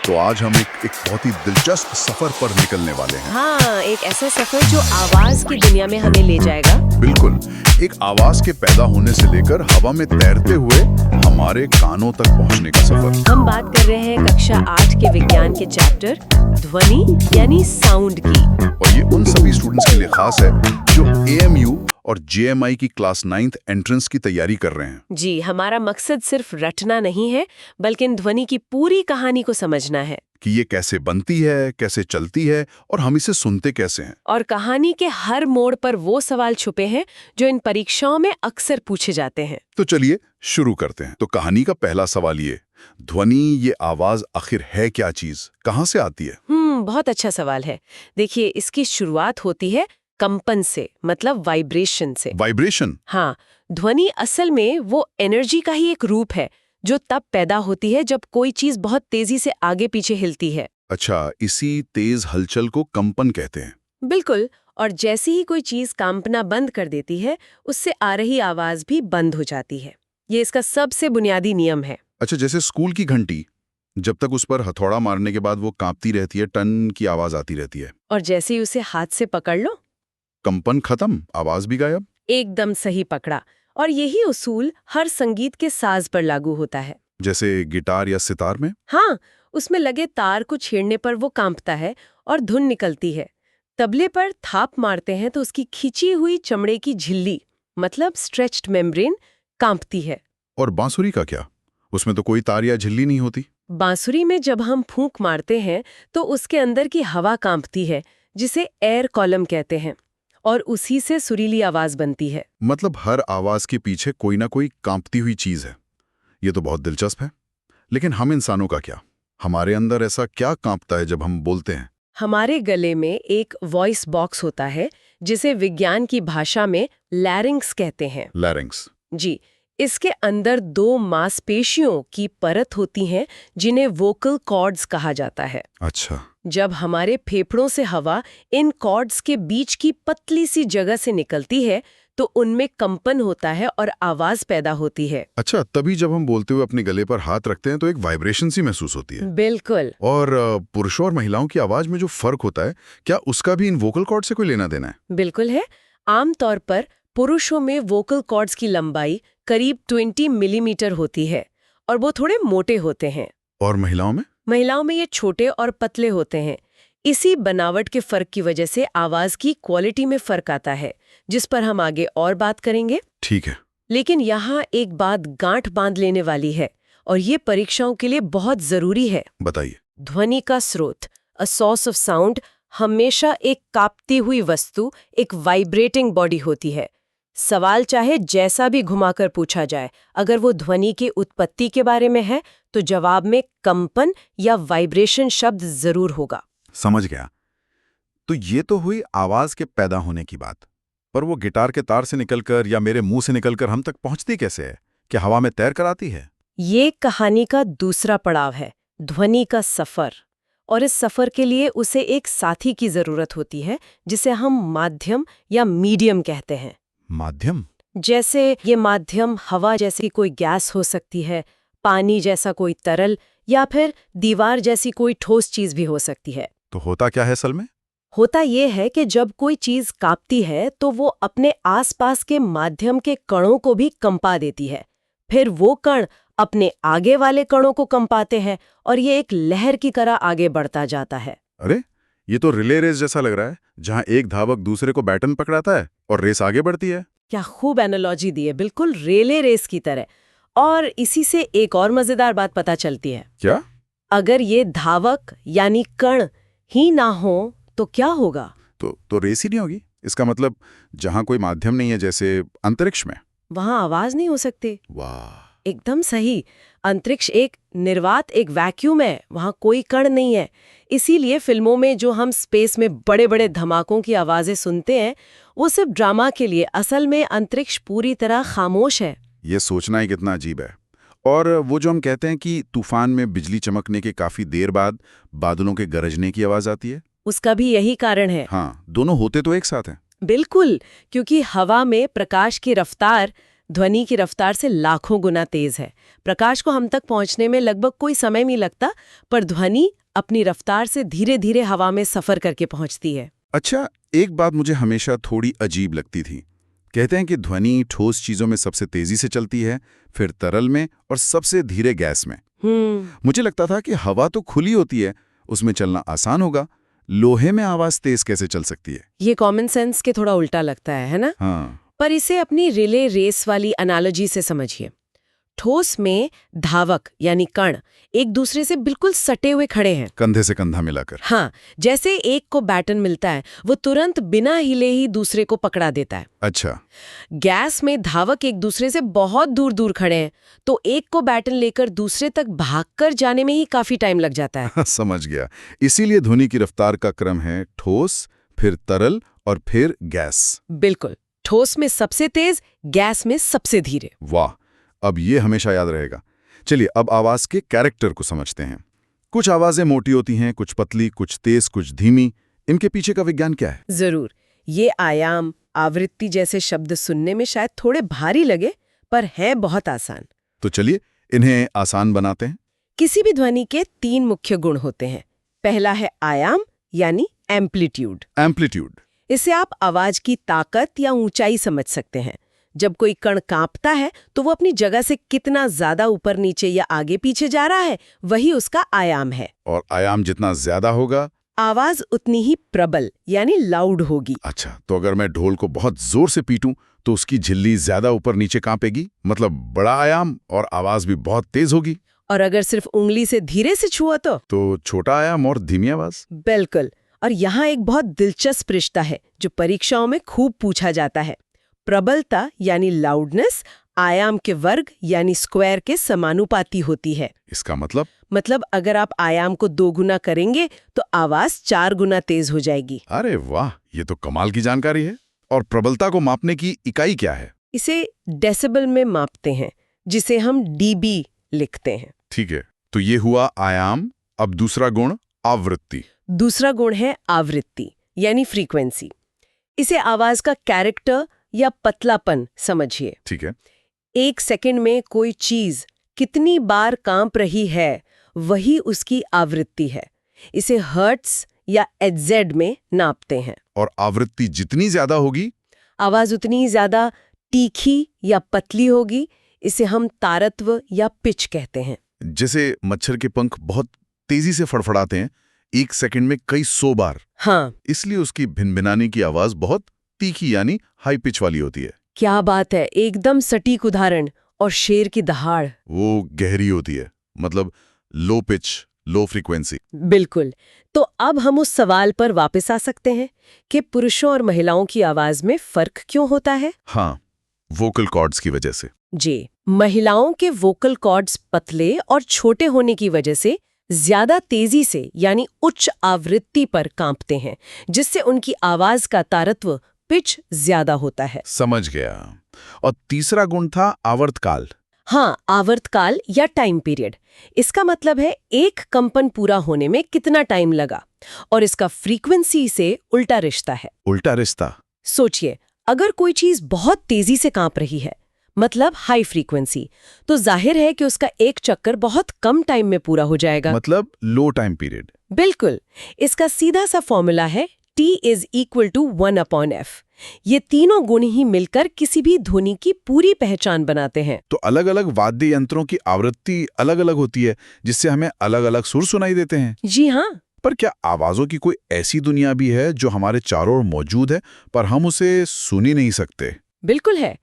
तो आज हम एक बहुत ही दिलचस्प सफर पर निकलने वाले हैं। हाँ, एक ऐसा सफर जो आवाज की दुनिया में हमें ले जाएगा। बिल्कुल, एक आवाज के पैदा होने से लेकर हवा में तैरते हुए हमारे कानों तक पहुंचने का सफर। हम बात कर रहे हैं कक्षा 8 के विज्ञान के चैप्टर ध्वनि यानी साउंड की। और ये उन सभी स्टूडेंट्स के लिए खास है जो AMU और JMI की क्लास 9th एंट्रेंस की तैयारी कर रहे हैं। जी, हमारा मकसद सिर्फ रटना नहीं है, बल्कि ध्वनि की पूरी कहानी को समझना है कि ये कैसे बनती है, कैसे चलती है और हम इसे सुनते कैसे हैं। और कहानी के हर मोड़ पर वो सवाल छुपे हैं जो इन परीक्षाओं में अक्सर पूछे जाते हैं। तो चलिए शुरू करते हैं। तो कहानी का पहला सवाल ये, ध्वनि, ये आवाज आखिर है क्या चीज, कहाँ से आती है? बहुत अच्छा सवाल है। देखिए, इसकी शुरुआत होती है कंपन से, मतलब वाइब्रेशन से। वाइब्रेशन? हाँ, ध्वनि असल में वो एनर्जी का ही एक रूप है जो तब पैदा होती है जब कोई चीज बहुत तेजी से आगे पीछे हिलती है। अच्छा, इसी तेज हलचल को कंपन कहते हैं। बिल्कुल, और जैसे ही कोई चीज कांपना बंद कर देती है, उससे आ रही आवाज भी बंद हो जाती है। ये इसका सबसे बुनियादी नियम है। अच्छा, जैसे स्कूल की घंटी, जब तक उस पर हथौड़ा मारने के बाद वो कांपती रहती है, टन की आवाज आती रहती है। और जैसे ही उसे हाथ से पकड़ लो, कंपन खत्म, आवाज भी गायब। एकदम सही पकड़ा। और यही उसूल हर संगीत के साज पर लागू होता है। जैसे गिटार या सितार में? हाँ, उसमें लगे तार को छेड़ने पर वो कांपता है और धुन निकलती है। तबले पर थाप मारते हैं तो उसकी खिंची हुई चमड़े की झिल्ली, मतलब स्ट्रेच्ड मेम्ब्रेन, कांपती है। और बांसुरी का क्या? उसमें तो कोई तार या झिल्ली नहीं होती। बांसुरी में जब हम फूंक मारते हैं तो उसके अंदर की हवा कांपती है, जिसे एयर कॉलम कहते हैं, और उसी से सुरीली आवाज बनती है। मतलब हर आवाज के पीछे कोई ना कोई कांपती हुई चीज है। ये तो बहुत दिलचस्प है। लेकिन हम इंसानों का क्या? हमारे अंदर ऐसा क्या कांपता है जब हम बोलते हैं? हमारे गले में एक वॉइस बॉक्स होता है जिसे विज्ञान की भाषा में लैरिंक्स कहते हैं। लैरिंक्स? जी, इसके अंदर दो मांसपेशियों की परत होती हैं जिन्हें वोकल कॉर्ड्स कहा जाता है। अच्छा। जब हमारे फेफड़ों से हवा इन कॉर्ड्स के बीच की पतली सी जगह से निकलती है तो उनमें कंपन होता है और आवाज पैदा होती है। अच्छा, तभी जब हम बोलते हुए अपने गले पर हाथ रखते हैं तो एक वाइब्रेशन सी महसूस होती है। बिल्कुल। और पुरुषों और महिलाओं की आवाज में जो फर्क होता है, क्या उसका भी इन वोकल कॉर्ड से कोई लेना देना है? बिल्कुल है। आमतौर पर पुरुषों में वोकल कॉर्ड्स की लंबाई करीब 20 मिलीमीटर होती है और वो थोड़े मोटे होते हैं। और महिलाओं में? महिलाओं में ये छोटे और पतले होते हैं। इसी बनावट के फर्क की वजह से आवाज की क्वालिटी में फर्क आता है, जिस पर हम आगे और बात करेंगे। ठीक है। लेकिन यहाँ एक बात गांठ बांध लेने वाली है, और ये परीक्षाओं के लिए बहुत जरूरी है। बताइए। ध्वनि का स्रोत, अ सोर्स ऑफ साउंड, हमेशा एक कांपती हुई वस्तु, एक वाइब्रेटिंग बॉडी होती है। सवाल चाहे जैसा भी घुमाकर पूछा जाए, अगर वो ध्वनि की उत्पत्ति के बारे में है तो जवाब में कंपन या वाइब्रेशन शब्द जरूर होगा। समझ गया। तो ये तो हुई आवाज के पैदा होने की बात, पर वो गिटार के तार से निकलकर या मेरे मुंह से निकलकर हम तक पहुंचती कैसे है? क्या हवा में तैर कर आती है? ये कहानी का दूसरा पड़ाव है, ध्वनि का सफर। और इस सफर के लिए उसे एक साथी की जरूरत होती है, जिसे हम माध्यम या मीडियम कहते हैं। माध्यम? जैसे ये माध्यम हवा जैसी कोई गैस हो सकती है, पानी जैसा कोई तरल, या फिर दीवार जैसी कोई ठोस चीज भी हो सकती है। तो होता क्या है असल में? होता ये है कि जब कोई चीज कांपती है तो वो अपने आसपास के माध्यम के कणों को भी कंपा देती है। फिर वो कण अपने आगे वाले कणों को कंपाते हैं और ये एक लहर की तरह आगे बढ़ता जाता है। अरे, ये तो रिले रेस जैसा लग रहा है, जहां एक धावक दूसरे को बैटन पकड़ाता है और रेस आगे बढ़ती है। क्या खूब एनालॉजी दी है, बिल्कुल रेले रेस की तरह। और इसी से एक और मजेदार बात पता चलती है। क्या? अगर ये धावक यानी कण ही ना हो तो क्या होगा? तो रेस ही नहीं होगी। इसका मतलब जहां कोई माध्यम नहीं है, जैसे अंतरिक्ष में, वहां आवाज नहीं हो सकती। वाह, एकदम सही। अंतरिक्ष एक निर्वात, एक वैक्यूम है, वहां कोई कण नहीं है। इसीलिए फिल्मों में जो हम स्पेस में बड़े बड़े धमाकों की आवाजें सुनते हैं, वो सिर्फ ड्रामा के लिए। असल में अंतरिक्ष पूरी तरह खामोश है। ये सोचना ही कितना अजीब है। और वो जो हम कहते हैं कि तूफान में बिजली चमकने के काफी देर बाद बादलों के गरजने की आवाज आती है, उसका भी यही कारण है। हाँ, दोनों होते तो एक साथ हैं। बिल्कुल, क्योंकि हवा में प्रकाश की रफ्तार ध्वनि की रफ्तार से लाखों गुना तेज है। प्रकाश को हम तक पहुंचने में लगभग कोई समय नहीं लगता, पर ध्वनि अपनी रफ्तार से धीरे धीरे हवा में सफर करके पहुंचती है। अच्छा, एक बात मुझे हमेशा थोड़ी अजीब लगती थी। कहते हैं कि ध्वनि ठोस चीजों में सबसे तेजी से चलती है, फिर तरल में और सबसे धीरे गैस में। मुझे लगता था कि हवा तो खुली होती है, उसमें चलना आसान होगा। लोहे में आवाज तेज कैसे चल सकती है? ये कॉमन सेंस के थोड़ा उल्टा लगता है ना? हाँ। पर इसे अपनी रिले रेस वाली एनालॉजी से समझिए। ठोस में धावक यानी कण एक दूसरे से बिल्कुल सटे हुए खड़े हैं, कंधे से कंधा मिलाकर। हाँ, जैसे एक को बैटन मिलता है, वो तुरंत बिना हिले ही दूसरे को पकड़ा देता है। अच्छा। गैस में धावक एक दूसरे से बहुत दूर दूर खड़े हैं, तो एक को बैटन लेकर दूसरे तक भागकर जाने में ही काफी टाइम लग जाता है। समझ गया। इसीलिए ध्वनि की रफ्तार का क्रम है ठोस, फिर तरल और फिर गैस। बिल्कुल, ठोस में सबसे तेज, गैस में सबसे धीरे। वाह, अब ये हमेशा याद रहेगा। चलिए अब आवाज के कैरेक्टर को समझते हैं। कुछ आवाजें मोटी होती हैं, कुछ पतली, कुछ तेज, कुछ धीमी। इनके पीछे का विज्ञान क्या है? जरूर। ये आयाम, आवृत्ति जैसे शब्द सुनने में शायद थोड़े भारी लगे, पर हैं बहुत आसान। तो चलिए इन्हें आसान बनाते हैं। किसी भी ध्वनि के 3 मुख्य गुण होते हैं। पहला है आयाम यानी एम्पलीट्यूड। एम्पलीट्यूड। इससे आप आवाज की ताकत या ऊंचाई समझ सकते हैं। जब कोई कण कांपता है तो वो अपनी जगह से कितना ज्यादा ऊपर नीचे या आगे पीछे जा रहा है, वही उसका आयाम है। और आयाम जितना ज्यादा होगा, आवाज उतनी ही प्रबल यानी लाउड होगी। अच्छा, तो अगर मैं ढोल को बहुत जोर से पीटूं तो उसकी झिल्ली ज्यादा ऊपर नीचे कांपेगी, मतलब बड़ा आयाम, और आवाज भी बहुत तेज होगी। और अगर सिर्फ उंगली से धीरे से छुआ तो छोटा आयाम और धीमी आवाज। बिल्कुल। और यहाँ एक बहुत दिलचस्प रिश्ता है जो परीक्षाओं में खूब पूछा जाता है। प्रबलता यानी लाउडनेस आयाम के वर्ग यानी स्क्वायर के समानुपाती होती है। इसका मतलब अगर आप आयाम को 2 गुना करेंगे तो आवाज 4 गुना तेज हो जाएगी। अरे वाह, ये तो कमाल की जानकारी है। और प्रबलता को मापने की इकाई क्या है? इसे डेसिबल में मापते हैं, जिसे हम डीबी लिखते हैं। ठीक है, तो ये हुआ आयाम। अब दूसरा गुण आवृत्ति। दूसरा गुण है आवृत्ति यानी फ्रीक्वेंसी। इसे आवाज का कैरेक्टर या पतलापन समझिए। ठीक है। 1 सेकंड में कोई चीज कितनी बार कांप रही है, वही उसकी आवृत्ति है। इसे हर्ट्ज या एचजेड में नापते हैं। और आवृत्ति जितनी ज्यादा होगी, आवाज उतनी ज्यादा तीखी या पतली होगी। इसे हम तारत्व या पिच कहते हैं। जैसे मच्छर के पंख बहुत तेजी से फड़फड़ाते हैं, 1 सेकंड में कई 100 बार। हाँ, इसलिए उसकी भिनभिनाने की आवाज बहुत तीखी यानी हाई पिच वाली होती है। क्या बात है, एकदम सटीक उदाहरण। और शेर की दहाड़, वो गहरी होती है, मतलब लो पिच, लो फ्रीक्वेंसी। बिल्कुल। तो अब हम उस सवाल पर वापस आ सकते हैं कि पुरुषों और महिलाओं की आवाज में फर्क क्यों होता है? हाँ, वोकल कॉर्ड्स की वजह से। जी, महिलाओं के वोकल कॉर्ड्स पतले और छोटे होने की वजह से ज्यादा तेजी से यानी उच्च आवृत्ति पर कांपते हैं, जिससे उनकी आवाज का तारत्व पिच ज्यादा होता है। समझ गया। और तीसरा गुण था आवर्तकाल। हाँ, आवर्तकाल या टाइम पीरियड। इसका मतलब है एक कंपन पूरा होने में कितना टाइम लगा, और इसका फ्रीक्वेंसी से उल्टा रिश्ता है। उल्टा रिश्ता? सोचिए, अगर कोई चीज बहुत तेजी से कांप रही है, मतलब हाई फ्रीक्वेंसी, तो जाहिर है कि उसका एक चक्कर बहुत कम टाइम में पूरा हो जाएगा, मतलब लो टाइम पीरियड। बिल्कुल। इसका सीधा सा फॉर्मूला है T = 1/f। ये तीनों गुण ही मिलकर किसी भी ध्वनि की पूरी पहचान बनाते हैं। तो अलग अलग वाद्य यंत्रों की आवृत्ति अलग अलग होती है, जिससे हमें अलग अलग सुर सुनाई देते हैं। जी हाँ। पर क्या आवाजों की कोई ऐसी दुनिया भी है जो हमारे चारों ओर मौजूद है, पर हम उसे सुन ही नहीं सकते? बिल्कुल है।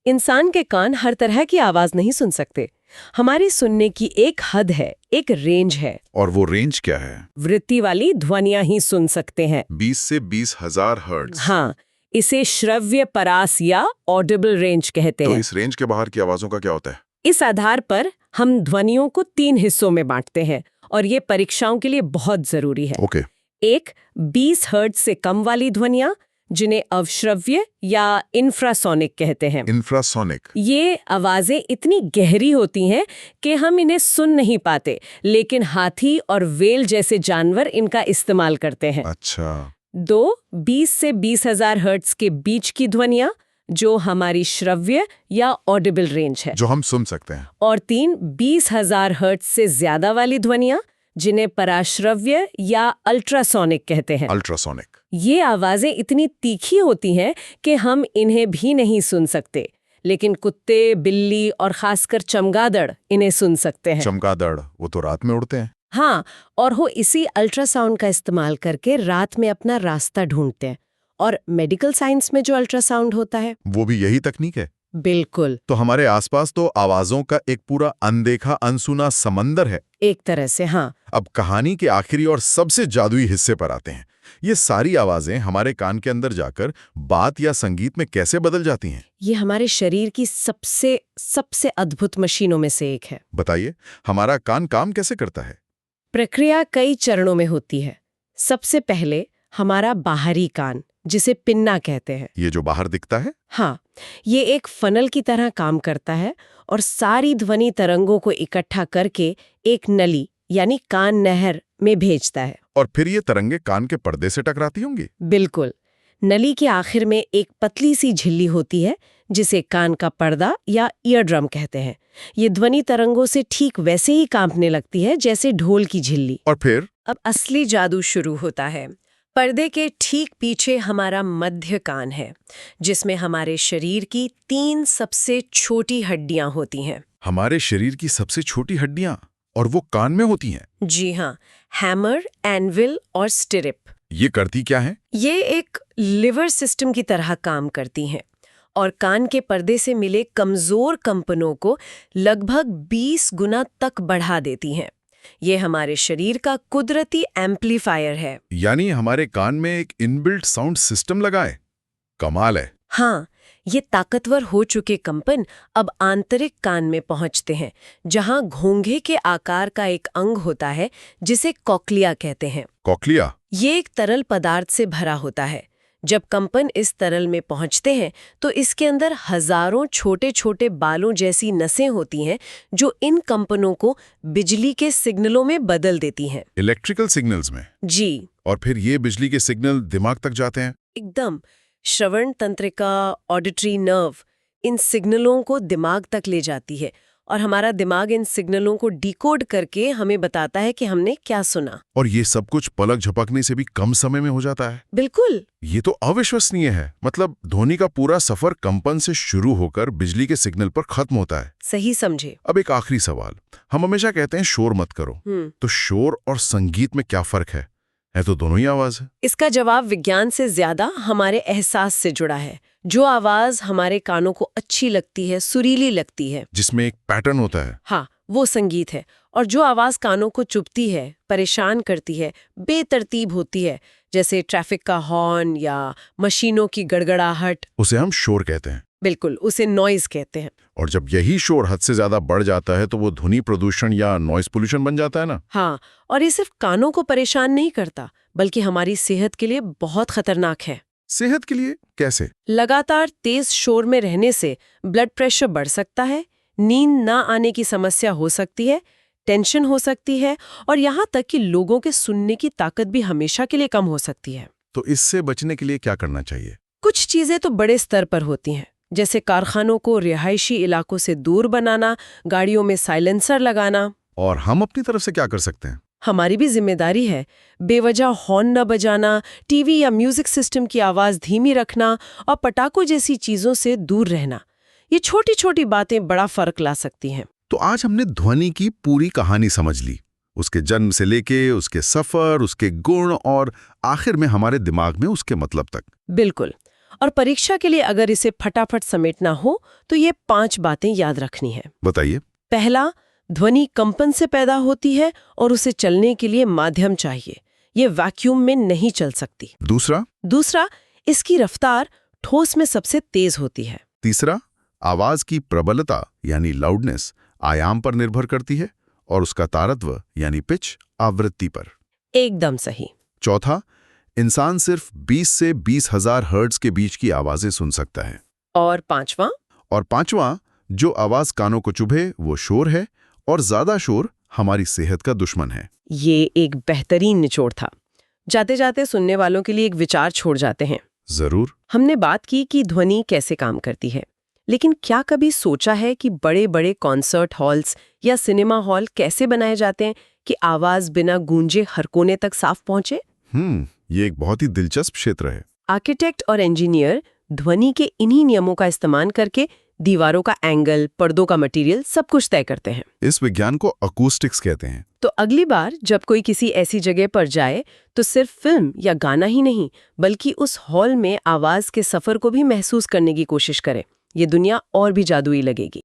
इंसान के कान हर तरह की आवाज नहीं सुन सकते। हमारी सुनने की एक हद है, एक रेंज है। और वो रेंज क्या है? वृत्ति वाली ध्वनियां ही सुन सकते हैं। 20 से 20,000 हर्ट्ज। हाँ, इसे श्रव्य परास या ऑडिबल रेंज कहते तो हैं। इस रेंज के बाहर की आवाजों का क्या होता है? इस आधार पर हम ध्वनियों को 3 हिस्सों में बांटते हैं, और ये परीक्षाओं के लिए बहुत जरूरी है। ओके। एक 20 हर्ट्ज से कम वाली ध्वनियां, जिन्हें अवश्रव्य या इंफ्रासोनिक कहते हैं। इंफ्रासोनिक? ये आवाजें इतनी गहरी होती हैं कि हम इन्हें सुन नहीं पाते, लेकिन हाथी और व्हेल जैसे जानवर इनका इस्तेमाल करते हैं। अच्छा। 2 20 से 20,000 हर्ट्ज के बीच की ध्वनियां, जो हमारी श्रव्य या ऑडिबल रेंज है, जो हम सुन सकते हैं। और 3 20,000 हर्ट्ज से ज्यादा वाली ध्वनियां, जिन्हें पराश्रव्य या अल्ट्रासोनिक कहते हैं। अल्ट्रासोनिक। ये आवाजें इतनी तीखी होती हैं कि हम इन्हें भी नहीं सुन सकते, लेकिन कुत्ते, बिल्ली और खासकर चमगादड़ इन्हें सुन सकते हैं। चमगादड़, वो तो रात में उड़ते हैं। हाँ, और वो इसी अल्ट्रासाउंड का इस्तेमाल करके रात में अपना रास्ता ढूंढते हैं। और मेडिकल साइंस में जो अल्ट्रासाउंड होता है, वो भी यही तकनीक है। बिल्कुल। तो हमारे आसपास तो आवाजों का एक पूरा अनदेखा अनसुना समंदर है। एक तरह से, हाँ। अब कहानी के आखिरी और सबसे जादुई हिस्से पर आते हैं। ये सारी आवाजें हमारे कान के अंदर जाकर बात या संगीत में कैसे बदल जाती हैं? ये हमारे शरीर की सबसे अद्भुत मशीनों में से एक है। बताइए, हमारा कान काम कैसे करता है? प्रक्रिया कई चरणों में होती है। सबसे पहले हमारा बाहरी कान, जिसे पिन्ना कहते हैं। ये जो बाहर दिखता है? हाँ, ये एक फनल की तरह काम करता है और सारी ध्वनि तरंगों को इकट्ठा करके एक नली यानी कान नहर में भेजता है। और फिर ये तरंगे कान के पर्दे से टकराती होंगी? बिल्कुल। नली के आखिर में एक पतली सी झिल्ली होती है, जिसे कान का पर्दा या ईयर ड्रम कहते हैं। ये ध्वनि तरंगों से ठीक वैसे ही कांपने लगती है जैसे ढोल की झिल्ली। और फिर? अब असली जादू शुरू होता है। पर्दे के ठीक पीछे हमारा मध्य कान है, जिसमें हमारे शरीर की 3 सबसे छोटी हड्डियां होती हैं। हमारे शरीर की सबसे छोटी हड्डियां, और वो कान में होती हैं? जी हाँ, हैमर, एनविल और स्टिरिप। ये करती क्या है? ये एक लिवर सिस्टम की तरह काम करती हैं और कान के पर्दे से मिले कमजोर कंपनों को लगभग 20 गुना तक बढ़ा देती हैं। ये हमारे शरीर का कुदरती एम्पलीफायर है। यानी हमारे कान में एक इनबिल्ट साउंड सिस्टम लगा है। कमाल है। हाँ, ये ताकतवर हो चुके कंपन अब आंतरिक कान में पहुंचते हैं, जहां घोंघे के आकार का एक अंग होता है जिसे कॉक्लिया कहते हैं। कॉक्लिया? ये एक तरल पदार्थ से भरा होता है। जब कंपन इस तरल में पहुंचते हैं तो इसके अंदर हजारों छोटे छोटे बालों जैसी नसें होती हैं जो इन कंपनों को बिजली के सिग्नलों में बदल देती हैं। इलेक्ट्रिकल सिग्नल्स में? जी। और फिर ये बिजली के सिग्नल दिमाग तक जाते हैं? एकदम। श्रवण तंत्रिका, ऑडिटरी नर्व इन सिग्नलों को दिमाग तक ले जाती है और हमारा दिमाग इन सिग्नलों को डिकोड करके हमें बताता है कि हमने क्या सुना। और ये सब कुछ पलक झपकने से भी कम समय में हो जाता है? बिल्कुल। ये तो अविश्वसनीय है। मतलब ध्वनि का पूरा सफर कंपन से शुरू होकर बिजली के सिग्नल पर खत्म होता है। सही समझे। अब एक आखिरी सवाल। हम हमेशा कहते हैं शोर मत करो, तो शोर और संगीत में क्या फर्क है? तो दोनों ही आवाज है। इसका जवाब विज्ञान से ज्यादा हमारे एहसास से जुड़ा है। जो आवाज हमारे कानों को अच्छी लगती है, सुरीली लगती है, जिसमें एक पैटर्न होता है, हाँ, वो संगीत है। और जो आवाज कानों को चुभती है, परेशान करती है, बेतरतीब होती है, जैसे ट्रैफिक का हॉर्न या मशीनों की गड़गड़ाहट, उसे हम शोर कहते हैं। बिल्कुल, उसे नॉइज कहते हैं। और जब यही शोर हद से ज्यादा बढ़ जाता है तो वो ध्वनि प्रदूषण या नॉइज पोल्यूशन बन जाता है ना? हाँ, और ये सिर्फ कानों को परेशान नहीं करता, बल्कि हमारी सेहत के लिए बहुत खतरनाक है। सेहत के लिए कैसे? लगातार तेज शोर में रहने से ब्लड प्रेशर बढ़ सकता है, नींद ना आने की समस्या हो सकती है, टेंशन हो सकती है और यहाँ तक कि लोगों के सुनने की ताकत भी हमेशा के लिए कम हो सकती है। तो इससे बचने के लिए क्या करना चाहिए? कुछ चीजें तो बड़े स्तर पर होती हैं, जैसे कारखानों को रिहायशी इलाकों से दूर बनाना, गाड़ियों में साइलेंसर लगाना। और हम अपनी तरफ से क्या कर सकते हैं? हमारी भी जिम्मेदारी है। बेवजह हॉर्न न बजाना, टीवी या म्यूजिक सिस्टम की आवाज धीमी रखना और पटाखों जैसी चीजों से दूर रहना। ये छोटी छोटी बातें बड़ा फर्क ला सकती हैं। तो आज हमने ध्वनि की पूरी कहानी समझ ली, उसके जन्म से लेके उसके सफर, उसके गुण और आखिर में हमारे दिमाग में उसके मतलब तक। बिल्कुल। और परीक्षा के लिए अगर इसे फटाफट समेटना हो तो ये 5 बातें याद रखनी है। बताइए। पहला, ध्वनि कंपन से पैदा होती है और उसे चलने के लिए माध्यम चाहिए। ये वैक्यूम में नहीं चल सकती। दूसरा, इसकी रफ्तार ठोस में सबसे तेज होती है। तीसरा, आवाज की प्रबलता यानी लाउडनेस आयाम पर निर्भर करती है और उसका तारत्व यानी पिच आवृत्ति पर। एकदम सही। चौथा, इंसान सिर्फ 20 से 20,000 हर्ट्ज के बीच की आवाजें सुन सकता है। और पांचवां, जो आवाज कानों को चुभे वो शोर है और ज्यादा शोर हमारी सेहत का दुश्मन है। ये एक बेहतरीन निचोड़ था। जाते जाते सुनने वालों के लिए एक विचार छोड़ जाते हैं। जरूर। हमने बात की कि ध्वनि कैसे काम करती है, लेकिन क्या कभी सोचा है कि बड़े बड़े कॉन्सर्ट हॉल्स या सिनेमा हॉल कैसे बनाए जाते हैं कि आवाज बिना गूंजे हर कोने तक साफ पहुंचे? ये एक बहुत ही दिलचस्प क्षेत्र है। आर्किटेक्ट और इंजीनियर ध्वनि के इन्हीं नियमों का इस्तेमाल करके दीवारों का एंगल, पर्दों का मटेरियल सब कुछ तय करते हैं। इस विज्ञान को अकूस्टिक्स कहते हैं। तो अगली बार जब कोई किसी ऐसी जगह पर जाए तो सिर्फ फिल्म या गाना ही नहीं, बल्कि उस हॉल में आवाज के सफर को भी महसूस करने की कोशिश करे। ये दुनिया और भी जादुई लगेगी।